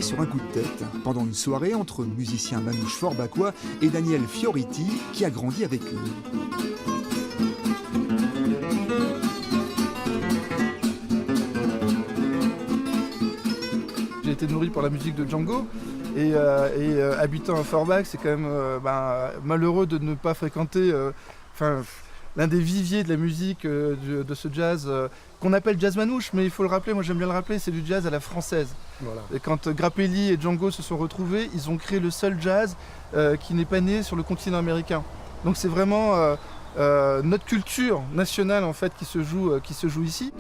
sur un coup de tête, pendant une soirée entre musiciens manouches forbackois et Daniel Fioriti, qui a grandi avec eux. J'ai été nourri par la musique de Django et habitant à Forbach, c'est quand même malheureux de ne pas fréquenter l'un des viviers de la musique de ce jazz qu'on appelle jazz manouche, mais il faut le rappeler, moi j'aime bien le rappeler, c'est du jazz à la française. Voilà. Et quand Grappelli et Django se sont retrouvés, ils ont créé le seul jazz qui n'est pas né sur le continent américain. Donc c'est vraiment notre culture nationale en fait qui se joue ici.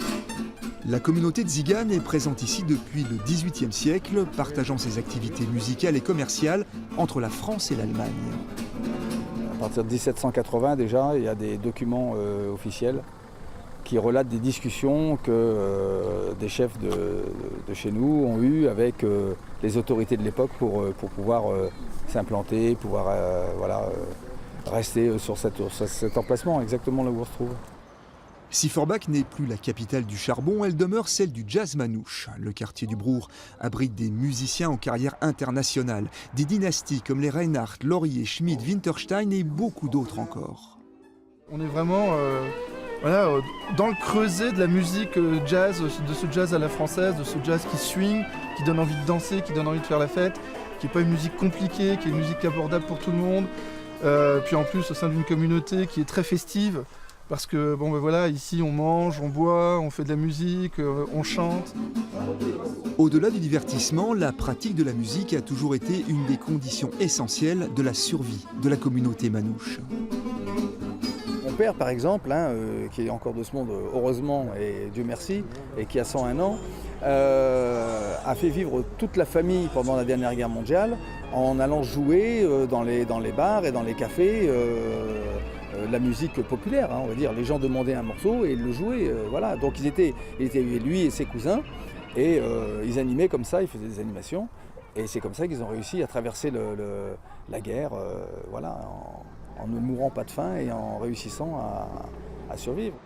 La communauté tzigane est présente ici depuis le XVIIIe siècle, partageant ses activités musicales et commerciales entre la France et l'Allemagne. À partir de 1780 déjà, il y a des documents officiels qui relatent des discussions que des chefs de chez nous ont eues avec les autorités de l'époque pour pouvoir s'implanter, pouvoir rester sur cet emplacement, exactement là où on se trouve. Si Forbach n'est plus la capitale du charbon, elle demeure celle du jazz manouche. Le quartier du Brour abrite des musiciens en carrière internationale, des dynasties comme les Reinhardt, Laurier, Schmidt, Winterstein et beaucoup d'autres encore. On est vraiment dans le creuset de la musique jazz, de ce jazz à la française, de ce jazz qui swing, qui donne envie de danser, qui donne envie de faire la fête, qui n'est pas une musique compliquée, qui est une musique abordable pour tout le monde. Puis en plus au sein d'une communauté qui est très festive. Parce que ici on mange, on boit, on fait de la musique, on chante. Au-delà du divertissement, la pratique de la musique a toujours été une des conditions essentielles de la survie de la communauté manouche. Mon père par exemple, qui est encore de ce monde heureusement et Dieu merci, et qui a 101 ans, a fait vivre toute la famille pendant la dernière guerre mondiale en allant jouer dans les bars et dans les cafés. La musique populaire, on va dire. Les gens demandaient un morceau et ils le jouaient. Donc il était lui et ses cousins et ils animaient comme ça, ils faisaient des animations et c'est comme ça qu'ils ont réussi à traverser la guerre en ne mourant pas de faim et en réussissant à survivre.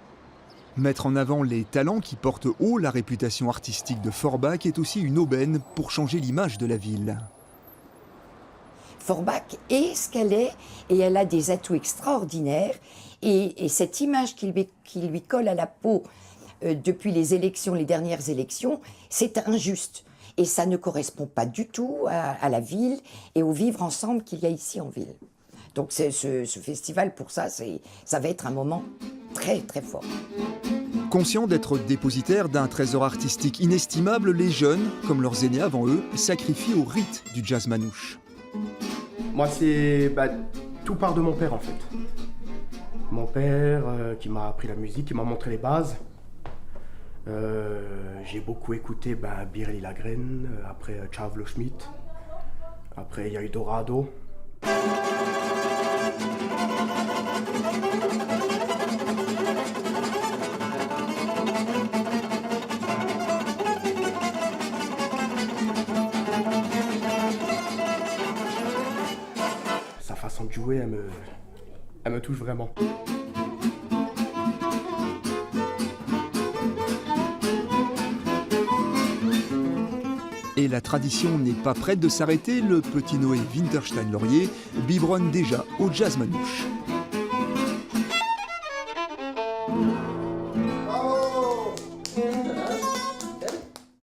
Mettre en avant les talents qui portent haut la réputation artistique de Forbach est aussi une aubaine pour changer l'image de la ville. Forbach est ce qu'elle est et elle a des atouts extraordinaires et cette image qui lui colle à la peau depuis les dernières élections, c'est injuste et ça ne correspond pas du tout à la ville et au vivre ensemble qu'il y a ici en ville. Donc ce festival pour ça va être un moment très très fort. Conscients d'être dépositaires d'un trésor artistique inestimable, les jeunes, comme leurs aînés avant eux, sacrifient au rite du jazz manouche. Moi, tout part de mon père, en fait. Mon père qui m'a appris la musique, qui m'a montré les bases. J'ai beaucoup écouté Biréli Lagrène, après Chavlo Schmidt. Après, il y a eu Dorado. Sa façon de jouer, elle me touche vraiment. Et la tradition n'est pas prête de s'arrêter, le petit Noé Winterstein-Laurier biberonne déjà au jazz manouche.